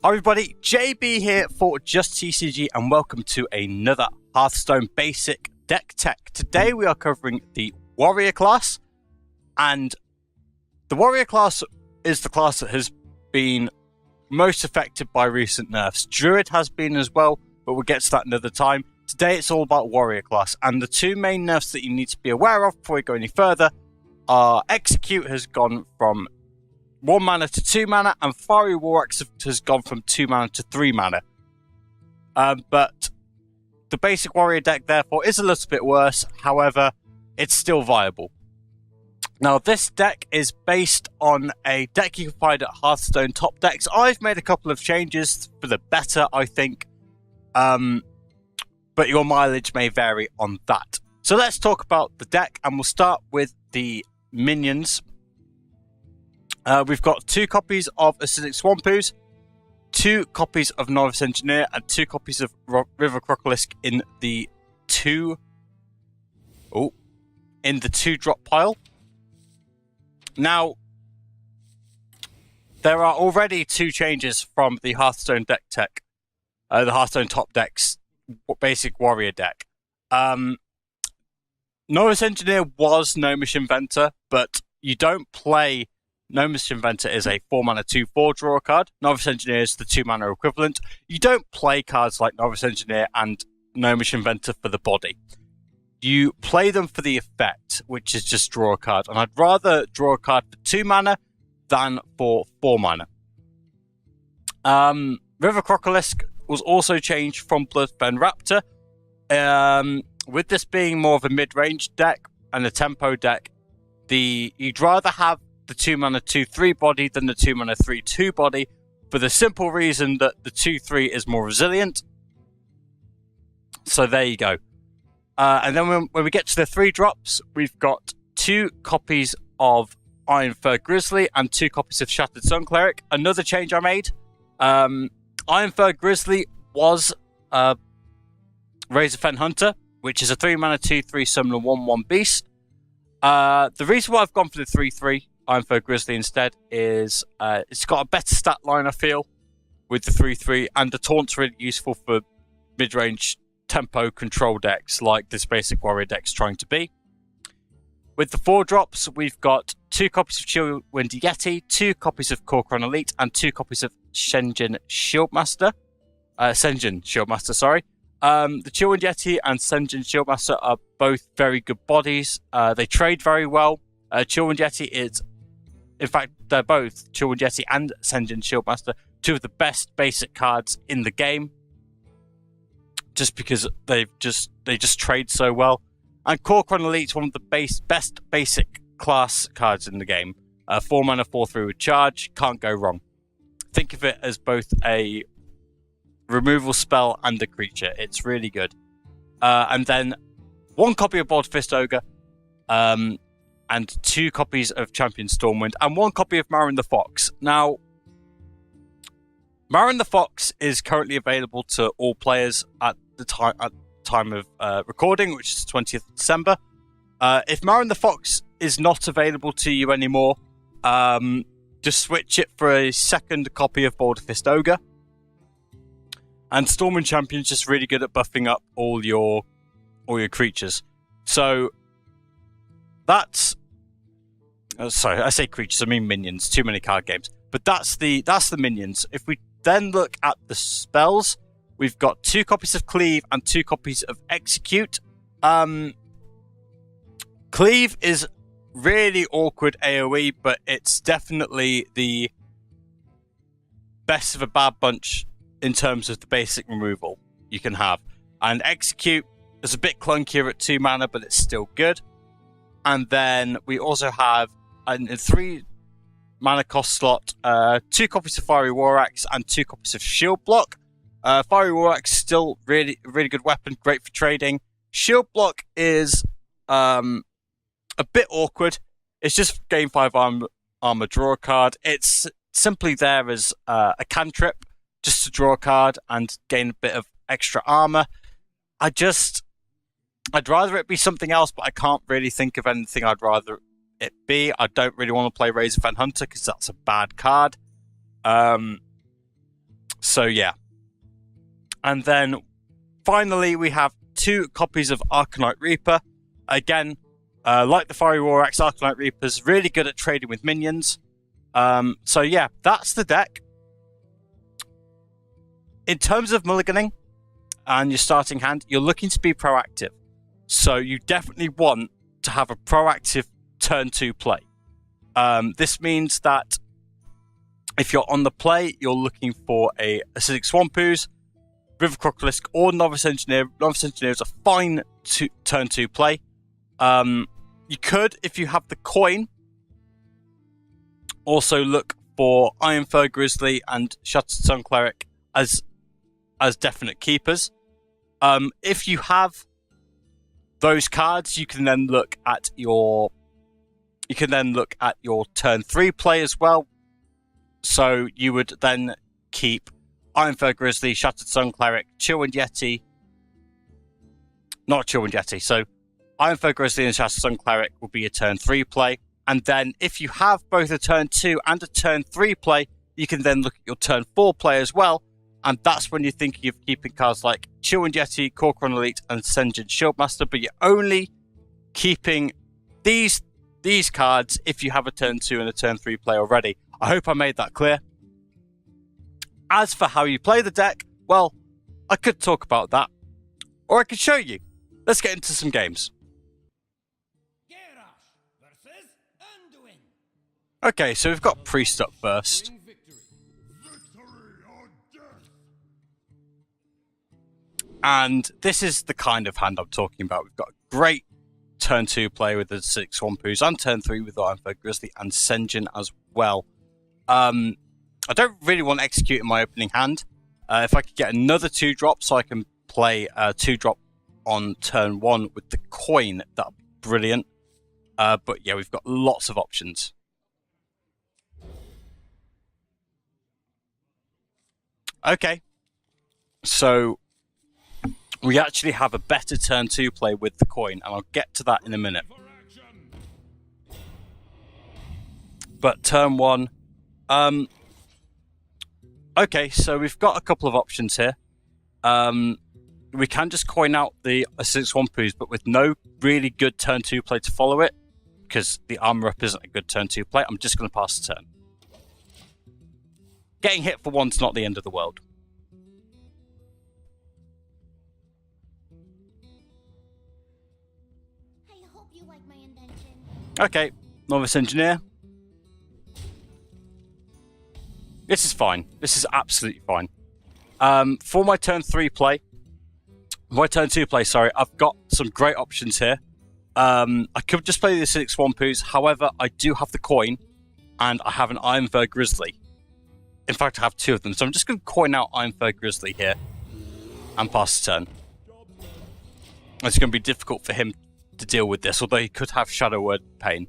Hi everybody, JB here for Just TCG and welcome to another Hearthstone Basic Deck Tech. Today we are covering the Warrior class, and the Warrior class is the class that has been most affected by recent nerfs. Druid has been as well, but we'll get to that another time. Today it's all about Warrior class, and the two main nerfs that you need to be aware of before we go any further are Execute has gone from 1 mana to 2 mana, and Fiery War Axe has gone from 2 mana to 3 mana. But the basic warrior deck, therefore, is a little bit worse. However, it's still viable. Now, this deck is based on a deck you can find at Hearthstone Top Decks. I've made a couple of changes for the better, I think. But your mileage may vary on that. So let's talk about the deck, and we'll start with the minions. We've got 2 copies of Acidic Swampoos, 2 copies of Novice Engineer, and 2 copies of River Crocolisk in the 2 drop pile. Now, there are already 2 changes from the Hearthstone deck tech, the Hearthstone Top Decks basic warrior deck. Novice Engineer was Gnomish Inventor, but you don't play. Gnomish Inventor is a 4 mana 2/4 draw card. Novice Engineer is the 2 mana equivalent. You don't play cards like Novice Engineer and Gnomish Inventor for the body. You play them for the effect, which is just draw a card. And I'd rather draw a card for 2 mana than for 4 mana. River Crocolisk was also changed from Bloodfen Raptor. With this being more of a mid-range deck and a tempo deck, you'd rather have the 2 mana 2/3 body than the 2 mana 3/2 body, for the simple reason that the 2/3 is more resilient. So there you go. And then when we get to the 3 drops, we've got 2 copies of Iron Fur Grizzly and 2 copies of Shattered Sun Cleric. Another change I made. Iron Fur Grizzly was Razorfen Hunter, which is a 3 mana 2/3 summon 1/1 beast. The reason why I've gone for the 3/3 Iron Fur Grizzly instead is it's got a better stat line, I feel, with the 3/3, and the taunt's really useful for mid-range tempo control decks like this basic warrior deck's trying to be. With the 4 drops, we've got 2 copies of Chillwind Yeti, 2 copies of Kor'kron Elite, and 2 copies of Sen'jin Shieldmaster. Sorry. The Chillwind Yeti and Sen'jin Shieldmaster are both very good bodies. They trade very well. Chillwind Yeti is, in fact, they're both, Chillwind Yeti and Sen'jin Shieldmaster, 2 of the best basic cards in the game, just because they just trade so well. And Kor'kron Elite, one of the best basic class cards in the game. 4 mana 4/3 with charge, can't go wrong. Think of it as both a removal spell and a creature. It's really good. And then 1 copy of Bold Fist Ogre, and 2 copies of Champion Stormwind, and 1 copy of Marin the Fox. Now, Marin the Fox is currently available to all players at the time of recording, which is 20th of December. If Marin the Fox is not available to you anymore, just switch it for a 2nd copy of Bold Fist Ogre. And Stormwind Champion's just really good at buffing up all your creatures. So that's sorry, I say creatures, I mean minions. Too many card games. But that's the minions. If we then look at the spells, we've got 2 copies of Cleave and 2 copies of Execute. Cleave is really awkward AoE, but it's definitely the best of a bad bunch in terms of the basic removal you can have. And Execute is a bit clunkier at 2 mana, but it's still good. And then we also have a 3 mana cost slot, 2 copies of Fiery War Axe and 2 copies of Shield Block. Fiery War Axe still really good weapon, great for trading. Shield Block is a bit awkward. It's just gain 5 armor, draw a card. It's simply there as a cantrip, just to draw a card and gain a bit of extra armor. I'd rather it be something else, but I can't really think of anything I'd rather it be. I don't really want to play Razorfen Hunter because that's a bad card. So yeah. And then finally we have 2 copies of Arcanite Reaper. Again, like the Fiery War Axe, Arcanite Reaper's really good at trading with minions. So yeah, that's the deck. In terms of mulliganing and your starting hand, you're looking to be proactive. So you definitely want to have a proactive turn 2 play. This means that if you're on the play, you're looking for a Acidic Swampooze, River Crocolisk, or Novice Engineer. Novice Engineer is a fine turn 2 play. You could, if you have the coin, also look for Iron Fur Grizzly and Shattered Sun Cleric as definite keepers. If you have those cards, you can then look at your turn 3 play as well. So you would then keep Iron Fur Grizzly, Shattered Sun Cleric, Chillwind Yeti. Not Chillwind Yeti. So Iron Fur Grizzly and Shattered Sun Cleric will be a turn 3 play. And then if you have both a turn 2 and a turn 3 play, you can then look at your turn 4 play as well. And that's when you're thinking of keeping cards like Chillwind Yeti, Corcoran Elite, and Senjin Shieldmaster. But you're only keeping these cards if you have a turn 2 and a turn 3 play already. I hope I made that clear. As for how you play the deck, well, I could talk about that. Or I could show you. Let's get into some games. Okay, so we've got Priest up first. And this is the kind of hand I'm talking about. We've got a great turn 2 play with the 6 Swampooze, and turn 3 with the Iron Fur Grizzly and Senjin as well. I don't really want to execute in my opening hand. If I could get another 2-drop so I can play a 2-drop on turn 1 with the coin, that would be brilliant. But yeah, we've got lots of options. Okay, so we actually have a better turn 2 play with the coin, and I'll get to that in a minute. But turn 1, okay, so we've got a couple of options here. We can just coin out the Acidic Swampooze, but with no really good turn 2 play to follow it, because the Armor Up isn't a good turn 2 play. I'm just going to pass the turn. Getting hit for one's not the end of the world. I hope you like my invention. Okay, Novice Engineer. This is fine. This is absolutely fine. For my turn 3 play, my turn 2 play, sorry, I've got some great options here. I could just play the Acidic Swampooze. However, I do have the coin, and I have an Iron Fur Grizzly. In fact, I have 2 of them. So I'm just going to coin out Iron Fur Grizzly here and pass the turn. It's going to be difficult for him to deal with this, although he could have Shadow Word Pain.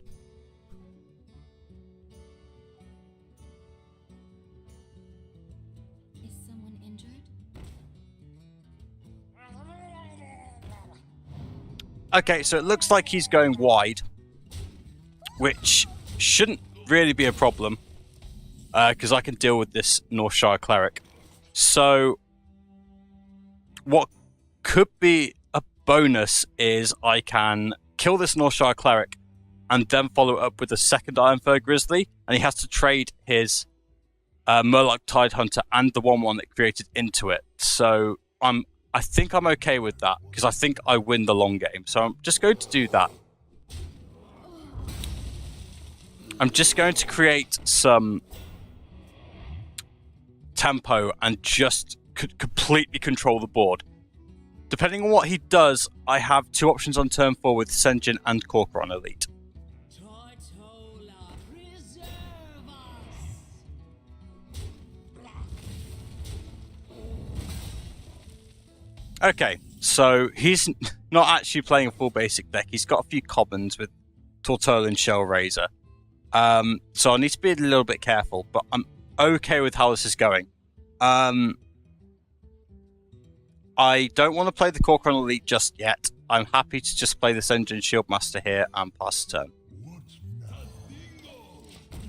Is someone injured? Okay, so it looks like he's going wide, which shouldn't really be a problem, because I can deal with this Northshire Cleric. So what could be a bonus is I can kill this Northshire Cleric and then follow it up with a second Iron Fur Grizzly, and he has to trade his Murloc Tidehunter and the 1/1 that created into it. So I think I'm okay with that, because I think I win the long game. So I'm just going to do that. I'm just going to create some tempo and just completely control the board. Depending on what he does, I have 2 options on turn 4 with Senjin and Corcoran Elite. Okay, so he's not actually playing a full basic deck. He's got a few commons with Tortola and Shell Razor. So I need to be a little bit careful, but I'm okay with how this is going. I don't want to play the Corcoran Elite just yet. I'm happy to just play the Senjin Shieldmaster here and pass the turn.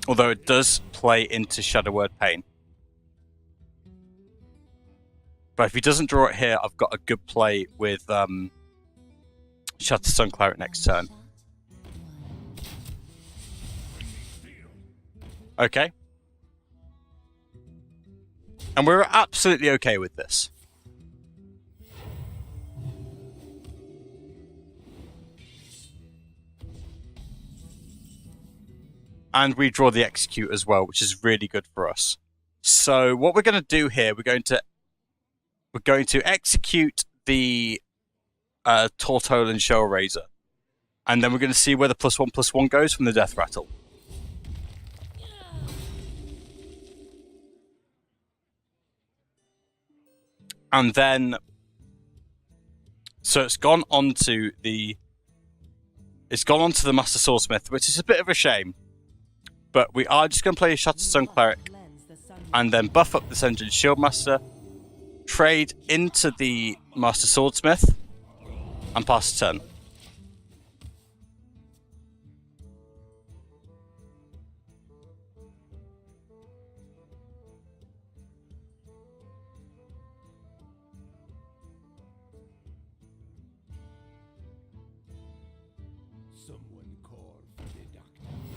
Although it does play into Shadow Word Pain. But if he doesn't draw it here, I've got a good play with Shatterstone Cleric next turn. Okay. And we're absolutely okay with this. And we draw the Execute as well, which is really good for us. So what we're going to do here, we're going to execute the Tortolan Shell Razor. And then we're going to see where the +1/+1 goes from the Death Rattle. And then, so it's gone on to the Master Swordsmith, which is a bit of a shame. But we are just going to play a Shatterstone Cleric and then buff up this Engine Shieldmaster, trade into the Master Swordsmith, and pass the turn.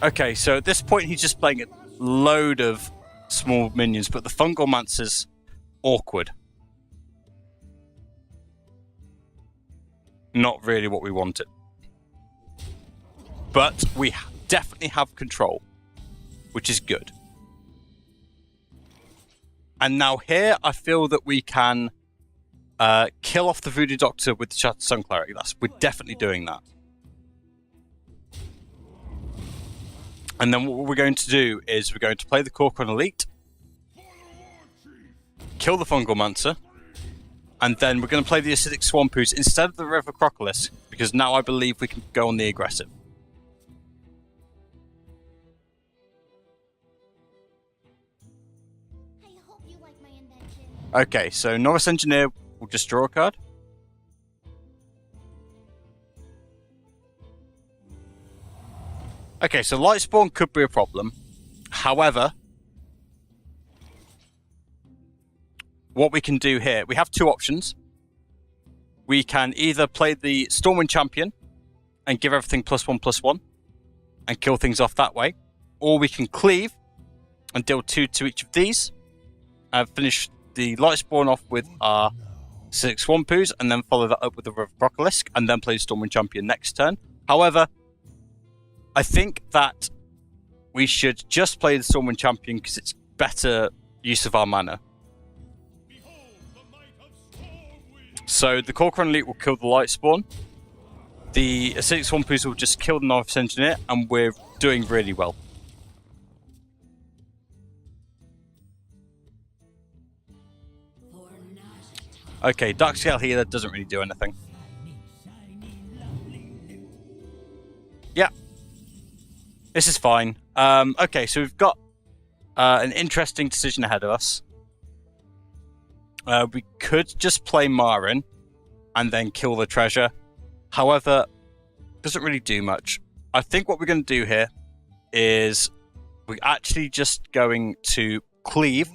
Okay, so at this point he's just playing a load of small minions, but the Fungal Mancer's awkward. Not really what we wanted. But we definitely have control, which is good. And now here I feel that we can kill off the Voodoo Doctor with the Shatterstone Cleric. We're definitely doing that. And then what we're going to do is we're going to play the Corcoran Elite, kill the Fungal Mancer, and then we're going to play the Acidic Swampoos instead of the River Crocolisk, because now I believe we can go on the aggressive. I hope you like my invention. Okay, so Norris Engineer will just draw a card. Okay, so Lightspawn could be a problem. However, what we can do here, we have two options. We can either play the Stormwind Champion and give everything +1/+1 and kill things off that way, or we can cleave and deal 2 to each of these and finish the Lightspawn off with our 6 Swampoos and then follow that up with the River Crocolisk and then play the Stormwind Champion next turn. However, I think that we should just play the Stormwind Champion because it's better use of our mana. So the Corcoran Elite will kill the Lightspawn. The Acidic Swampoos will just kill the Norris Engineer, and we're doing really well. Okay, Darkscale Healer doesn't really do anything. Yeah. This is fine. Okay, so we've got an interesting decision ahead of us. We could just play Marin and then kill the treasure. However, doesn't really do much. I think what we're going to do here is we're actually just going to cleave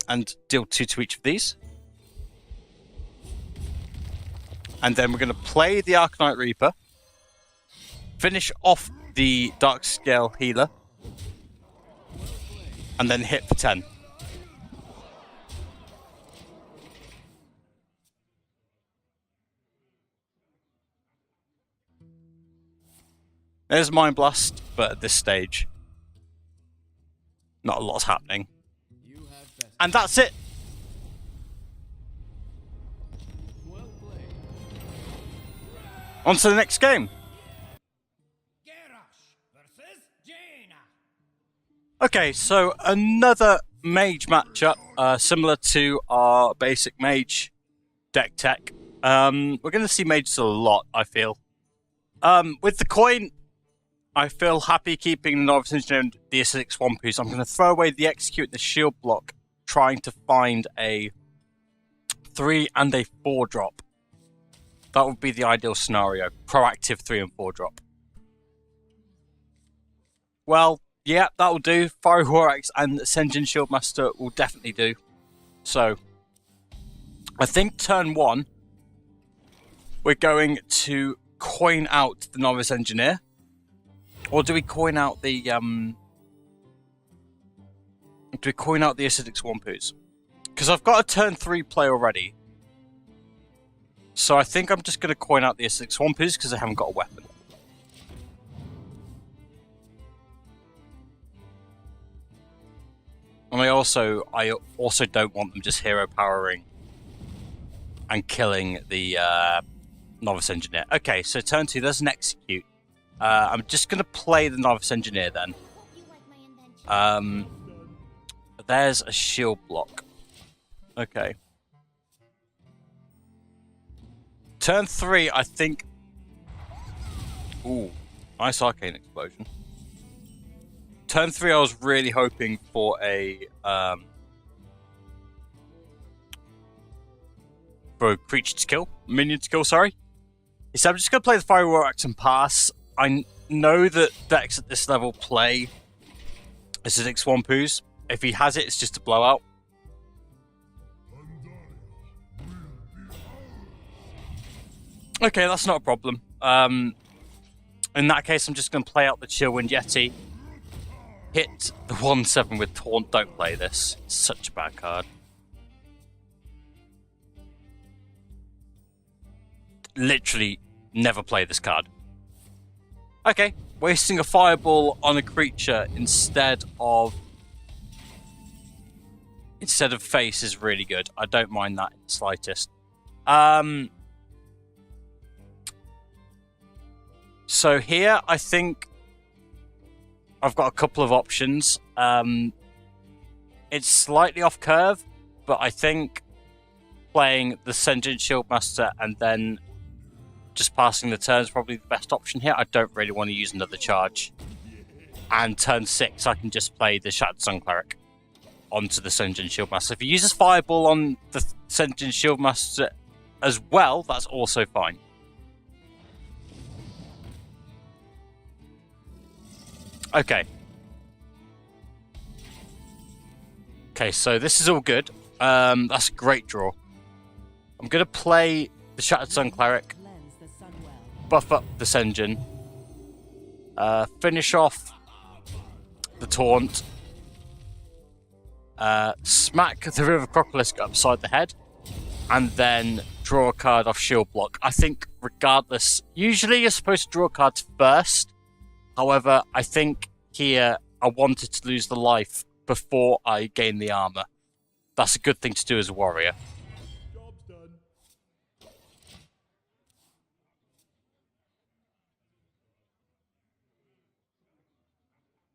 and deal 2 to each of these. And then we're going to play the Arcanite Reaper, finish off the Darkscale Healer, and then hit for 10. There's Mind Blast, but at this stage, not a lot's happening. And that's it! On to the next game. Okay, so another mage matchup, similar to our basic mage deck tech. We're going to see mages a lot, I feel. With the coin, I feel happy keeping the Norris Engineer and the Acidic Swampoos. I'm going to throw away the Execute and the Shield block, trying to find a 3 and a 4 drop. That would be the ideal scenario. Proactive 3 and 4 drop. Well, yeah, that will do. Fiery Horax and Ascension Shieldmaster will definitely do. So, I think turn 1, we're going to coin out the Novice Engineer. Or do we coin out the Acidic Swampoos? Because I've got a turn 3 play already. So I think I'm just going to coin out the Acidic Swampoos because I haven't got a weapon. And I also don't want them just hero powering and killing the Novice Engineer. Okay, so turn 2, there's an execute. I'm just going to play the Novice Engineer then. There's a shield block. Okay. Turn 3, I think... Ooh, nice Arcane Explosion. Turn 3, I was really hoping for a creature to kill. Minion to kill, sorry. So I'm just going to play the Fiery War Axe and pass. I know that decks at this level play Acidic Swampoos. If he has it, it's just a blowout. Okay, that's not a problem. In that case, I'm just going to play out the Chillwind Yeti. Hit the 1/7 with Taunt. Don't play this. It's such a bad card. Literally never play this card. Okay, wasting a Fireball on a creature instead of face is really good. I don't mind that in the slightest. So here, I think I've got a couple of options. It's slightly off curve, but I think playing the Sentient Shieldmaster and then just passing the turn is probably the best option here. I don't really want to use another charge. And turn 6, I can just play the Shattered Sun Cleric onto the Sentient Shieldmaster. If he uses Fireball on the Sentient Shieldmaster as well, that's also fine. Okay. Okay, so this is all good. That's a great draw. I'm going to play the Shattered Sun Cleric, buff up the Senjin, finish off the Taunt, smack the River Crocolisk upside the head, and then draw a card off Shield Block. I think regardless, usually you're supposed to draw cards first. However, I think here I wanted to lose the life before I gain the armor. That's a good thing to do as a warrior. Job's done.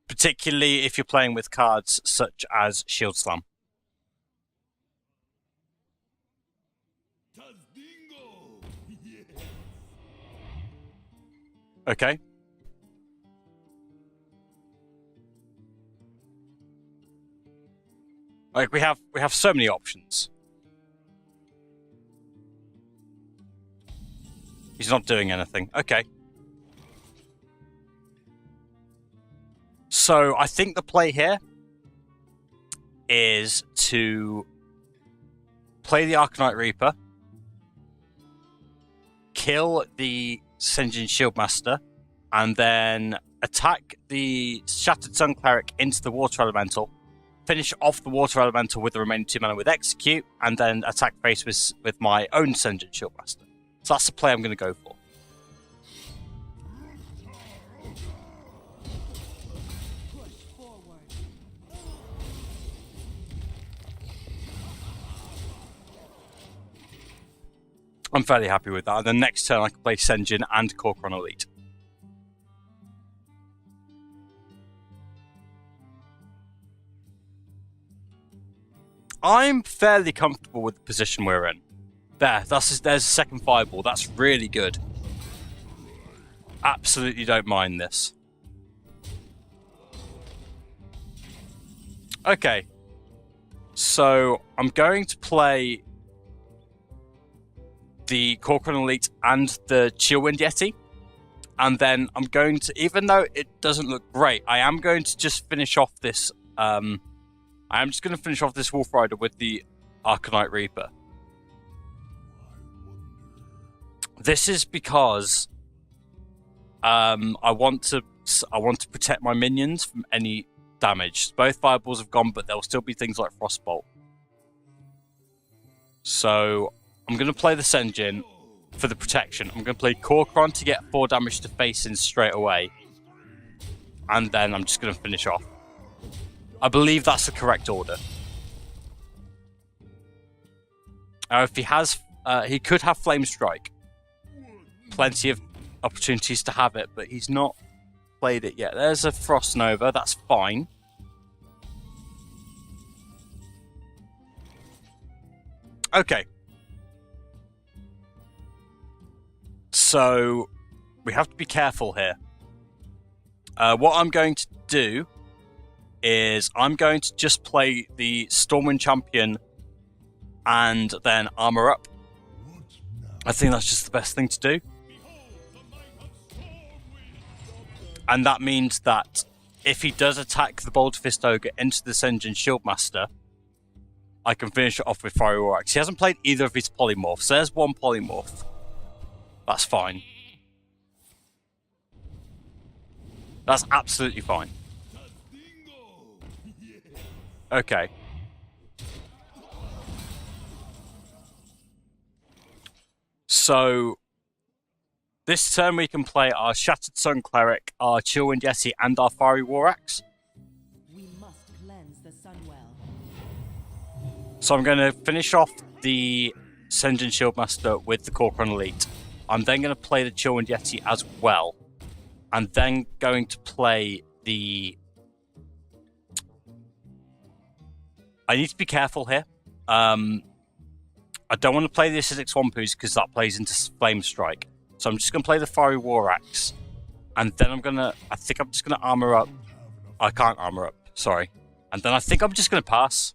Particularly if you're playing with cards such as Shield Slam. Okay. Like we have so many options. He's not doing anything. Okay. So I think the play here is to play the Arcanite Reaper, kill the Senjin Shieldmaster, and then attack the Shattered Sun Cleric into the Water Elemental, finish off the Water Elemental with the remaining 2 mana with Execute, and then attack face with my own Senjin Shieldmaster. So that's the play I'm going to go for. I'm fairly happy with that. And then next turn I can play Senjin and Kor'kron Elite. I'm fairly comfortable with the position we're in. There's a second Fireball. That's really good. Absolutely don't mind this. Okay. So I'm going to play the Kor'kron Elite and the Chillwind Yeti. And then I'm going to, even though it doesn't look great, I am going to just finish off this Wolf Rider with the Arcanite Reaper. This is because I want to protect my minions from any damage. Both fireballs have gone, but there'll still be things like Frostbolt. So I'm going to play this engine for the protection. I'm going to play Corcoran to get 4 damage to face in straight away. And then I'm just going to finish off. I believe that's the correct order. If he has, he could have Flame Strike. Plenty of opportunities to have it, but he's not played it yet. There's a Frost Nova, that's fine. Okay. So, we have to be careful here. What I'm going to do is I'm going to just play the Stormwind Champion and then armor up. I think that's just the best thing to do. And that means that if he does attack the Bold Fist Ogre into this engine Shieldmaster, I can finish it off with Fiery War Axe. He hasn't played either of his polymorphs. There's one polymorph. That's fine. That's absolutely fine. Okay. So, this turn we can play our Shattered Sun Cleric, our Chillwind Yeti, and our Fiery War Axe. We must cleanse the Sunwell. So I'm going to finish off the Sen'jin Shieldmaster with the Corcoran Elite. I'm then going to play the Chillwind Yeti as well. And then going to play the... I need to be careful here. I don't want to play the Acidic Swampooze because that plays into Flame Strike. So I'm just going to play the Fiery War Axe. And then I think I'm just going to armor up. I can't armor up, sorry. And then I think I'm just going to pass.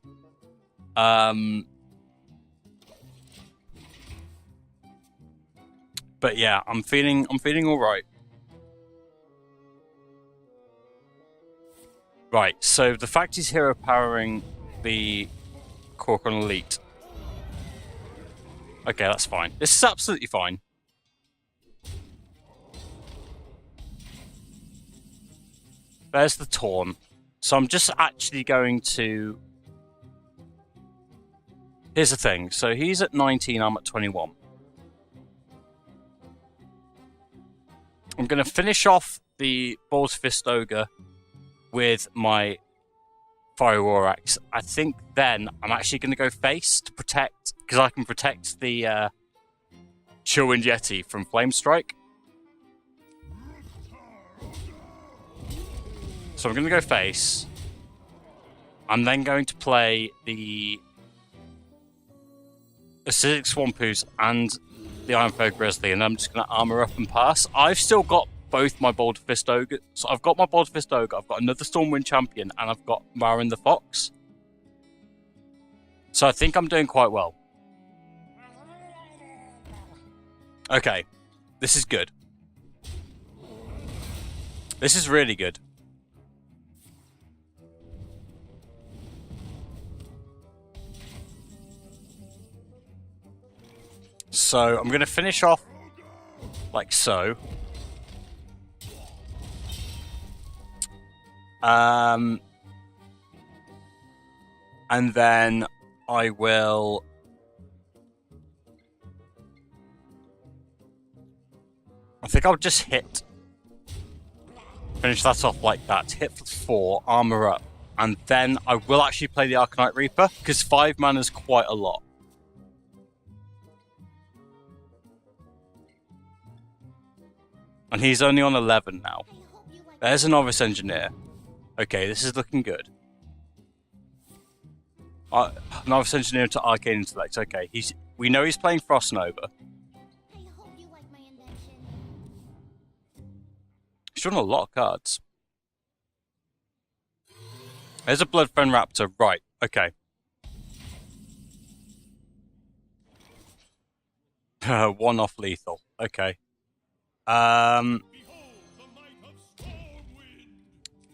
But yeah, I'm feeling all right. Right, so the fact he's hero powering the Corcoran Elite. Okay, that's fine. This is absolutely fine. There's the Taunt. So I'm just actually going to... Here's the thing. So he's at 19, I'm at 21. I'm going to finish off the Bold Fist Ogre with my Fiery War Axe. I think then I'm actually going to go face to protect, because I can protect the Chillwind Yeti from Flame Strike. So I'm going to go face. I'm then going to play the Acidic Swampooze and the Ironfur Grizzly, and I'm just going to armor up and pass. I've still got both my Bold Fist Ogre. So I've got my Bold Fist Ogre, I've got another Stormwind Champion, and I've got Marin the Fox. So I think I'm doing quite well. Okay. This is good. This is really good. So I'm going to finish off like so. And then I will... I think I'll just hit. Finish that off like that. Hit for 4, armor up. And then I will actually play the Arcanite Reaper, because 5 mana is quite a lot. And he's only on 11 now. There's a Novice Engineer. Okay, this is looking good. Novice Engineer to Arcane Intellect. Okay, we know he's playing Frost Nova. I hope you like my invention. He's drawn a lot of cards. There's a Bloodfen Raptor. Right, okay. One off lethal. Okay.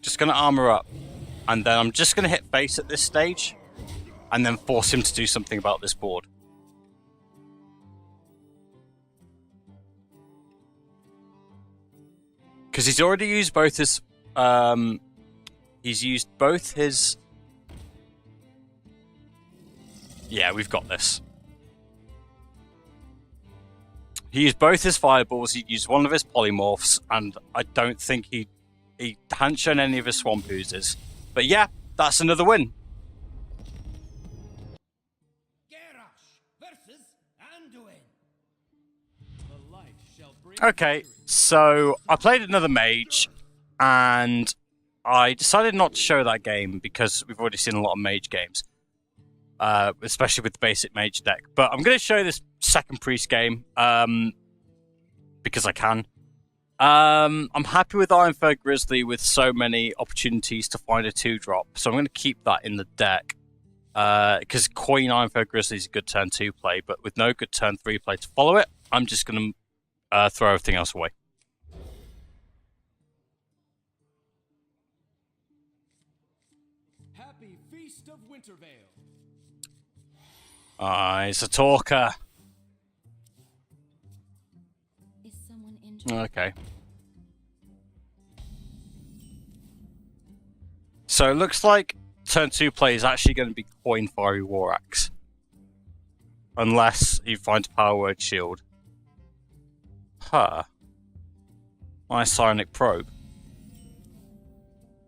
Just going to armor up. And then I'm just going to hit face at this stage. And then force him to do something about this board. Because he's already used both his... he's used both his... Yeah, we've got this. He used both his fireballs, he used one of his polymorphs, and I don't think he hadn't shown any of his swamp oozes. But yeah, that's another win. Okay, so I played another mage, and I decided not to show that game because we've already seen a lot of mage games. Especially with the basic mage deck. But I'm going to show this second priest game because I can. I'm happy with Ironfur Grizzly with so many opportunities to find a 2-drop. So I'm going to keep that in the deck. Because Coin Ironfur Grizzly is a good turn 2 play, but with no good turn 3 play to follow it, I'm just going to throw everything else away. Happy Feast of Wintervale. He's a talker. Is someone injured? Okay. So it looks like turn 2 play is actually going to be Coin Fiery War Axe. Unless he finds Power Word Shield. Huh. My Psionic Probe.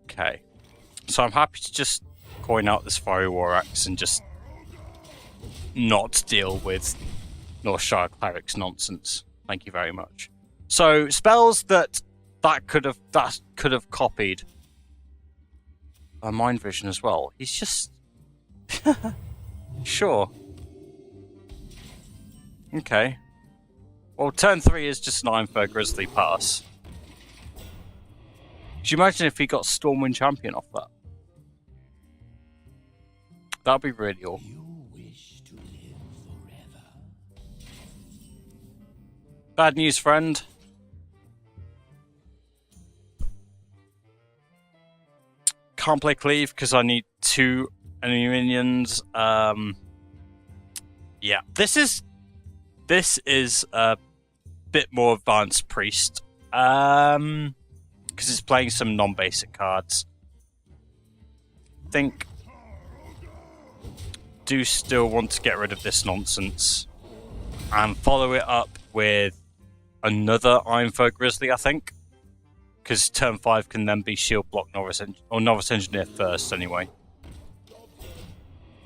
Okay. So I'm happy to just coin out this Fiery War Axe and just not deal with Northshire Cleric's nonsense. Thank you very much. So spells that could have copied Mind Vision as well. He's just sure. Okay. Well, turn 3 is just an Ironfur Grizzly pass. Could you imagine if he got Stormwind Champion off that? That'd be really awful. Bad news, friend. Can't play Cleave because I need 2 enemy minions. Yeah, this is a bit more advanced priest. Because it's playing some non-basic cards. I think do still want to get rid of this nonsense and follow it up with another Ironfur Grizzly, I think. Because turn 5 can then be Shield Block Novice Engineer first, anyway.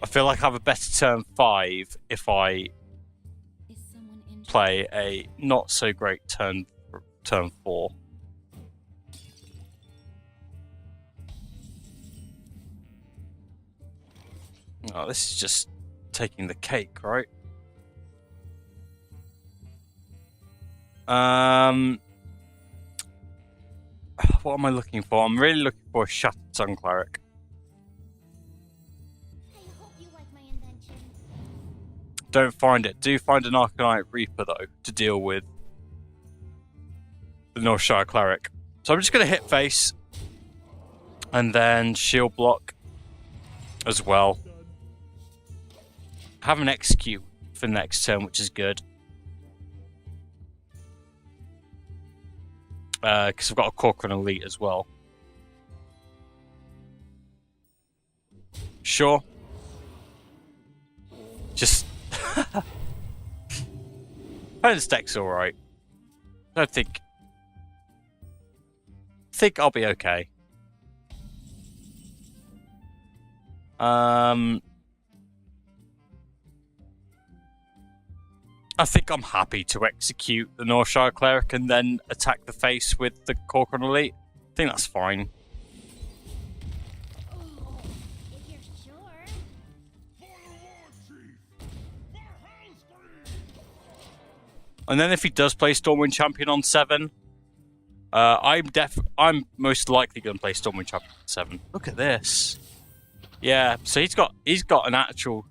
I feel like I have a better turn 5 if I play a not so great turn 4. Oh, this is just taking the cake, right? What am I looking for? I'm really looking for a Shattered Sun Cleric. I hope you like my invention. Don't find it. Do find an Arcanite Reaper, though, to deal with the Northshire Cleric. So I'm just going to hit face. And then Shield Block as well. Have an Execute for the next turn, which is good. Because I've got a Corcoran Elite as well. Sure. Just... Opponent's deck's alright. I think I'll be okay. I think I'm happy to execute the Northshire Cleric and then attack the face with the Corcoran Elite. I think that's fine. If you're sure. And then if he does play Stormwind Champion on 7, I'm most likely going to play Stormwind Champion on 7. Look at this. Yeah, so he's got an actual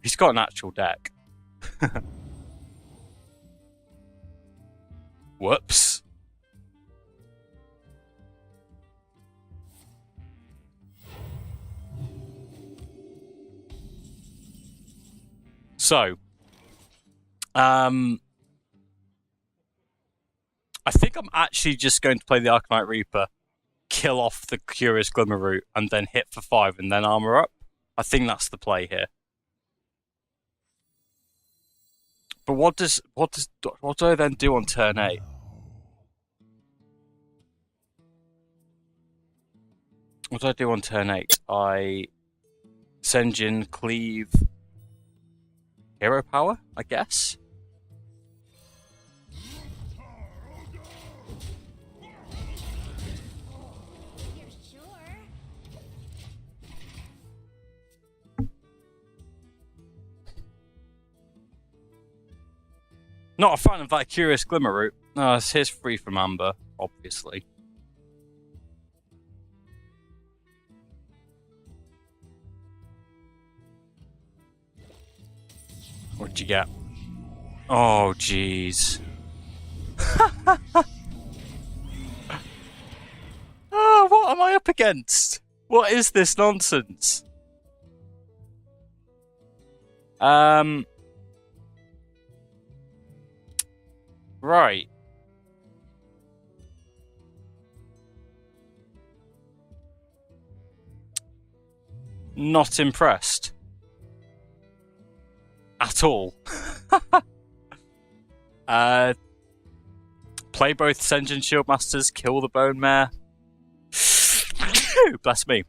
deck. Whoops. So, I think I'm actually just going to play the Arcanite Reaper, kill off the Curious Glimmer route, and then hit for 5 and then armor up. I think that's the play here. But what do I then do on turn 8? What do I do on turn 8? I send in cleave hero power, I guess. You're sure? Not a fan of that Curious Glimmer route. No, here's free from Amber, obviously. What'd you get? Oh, jeez. Oh, what am I up against? What is this nonsense? Right. Not impressed. At all. Play both Sen'jin Shieldmasters, kill the Bone Mare. Bless me.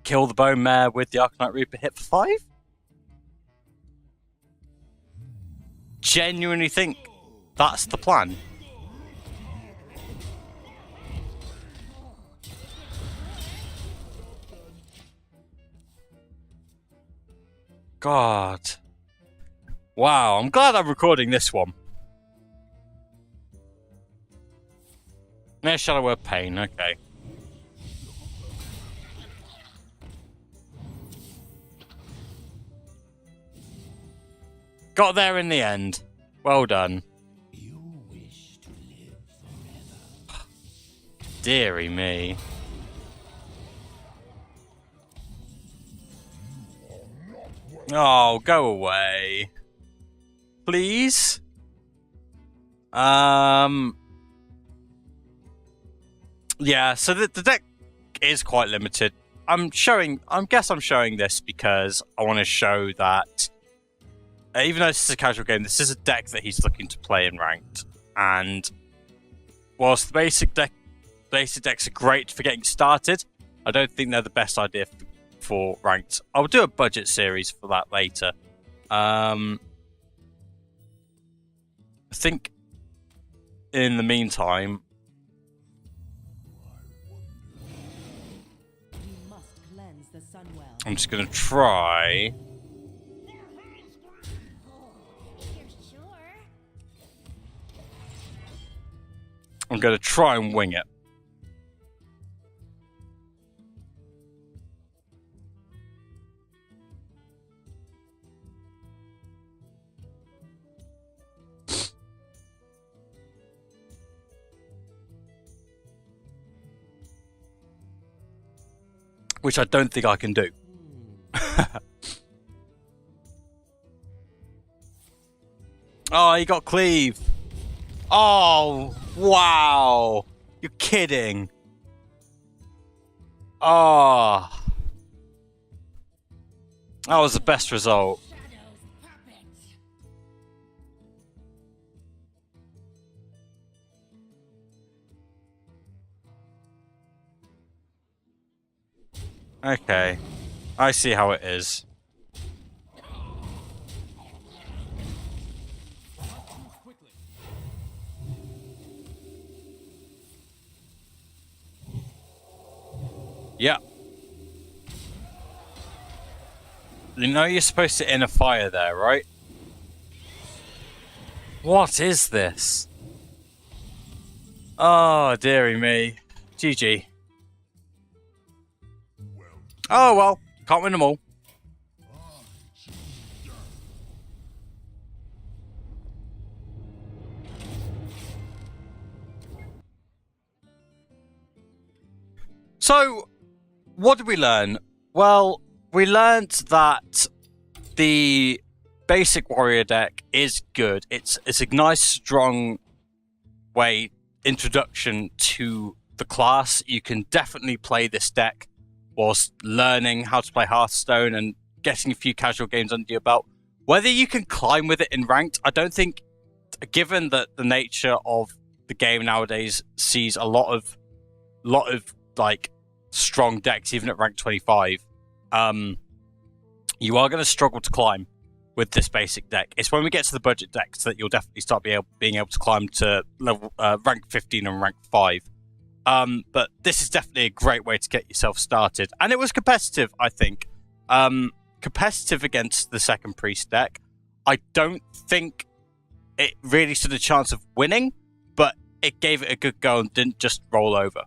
Kill the Bone Mare with the Arcanite Reaper, hit for 5? Genuinely think that's the plan. God. Wow, I'm glad I'm recording this one. No Shadow of Pain, okay. Got there in the end. Well done. You wish to live forever. Deary me. Oh, go away. Please? Yeah, so the deck is quite limited. I guess I'm showing this because I want to show that even though this is a casual game, this is a deck that he's looking to play in ranked. And whilst the basic decks are great for getting started, I don't think they're the best idea for ranked. I'll do a budget series for that later. I think in the meantime, We must cleanse the Sunwell. I'm just going to try. You're sure? I'm going to try and wing it. Which I don't think I can do. Oh, he got cleave. Oh, wow. You're kidding. Oh. That was the best result. Shadow's puppet. Okay. I see how it is. Quickly. Yeah. You know you're supposed to inner fire there, right? What is this? Oh, dearie me. GG. Oh well, can't win them all. So, what did we learn? Well, we learned that the basic warrior deck is good. It's a nice, strong gateway introduction to the class. You can definitely play this deck whilst learning how to play Hearthstone and getting a few casual games under your belt. Whether you can climb with it in ranked, I don't think, given that the nature of the game nowadays sees a lot of like strong decks, even at rank 25, you are going to struggle to climb with this basic deck. It's when we get to the budget decks that you'll definitely start being able to climb to level rank 15 and rank 5. But this is definitely a great way to get yourself started. And it was competitive, I think. Competitive against the second priest deck. I don't think it really stood a chance of winning, but it gave it a good go and didn't just roll over.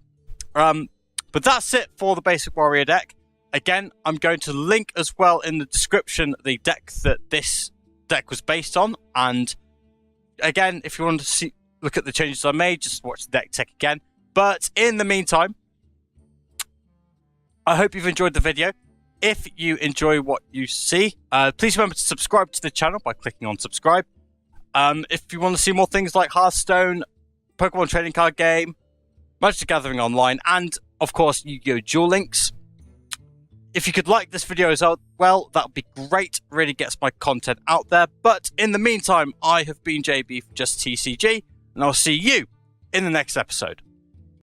But that's it for the basic warrior deck. Again, I'm going to link as well in the description the deck that this deck was based on. And again, if you want to look at the changes I made, just watch the deck tech again. But in the meantime, I hope you've enjoyed the video. If you enjoy what you see, please remember to subscribe to the channel by clicking on subscribe. If you want to see more things like Hearthstone, Pokemon trading card game, Magic the Gathering Online, and of course Yu-Gi-Oh! Duel Links. If you could like this video as well, that would be great. Really gets my content out there. But in the meantime, I have been JB for Just TCG, and I'll see you in the next episode.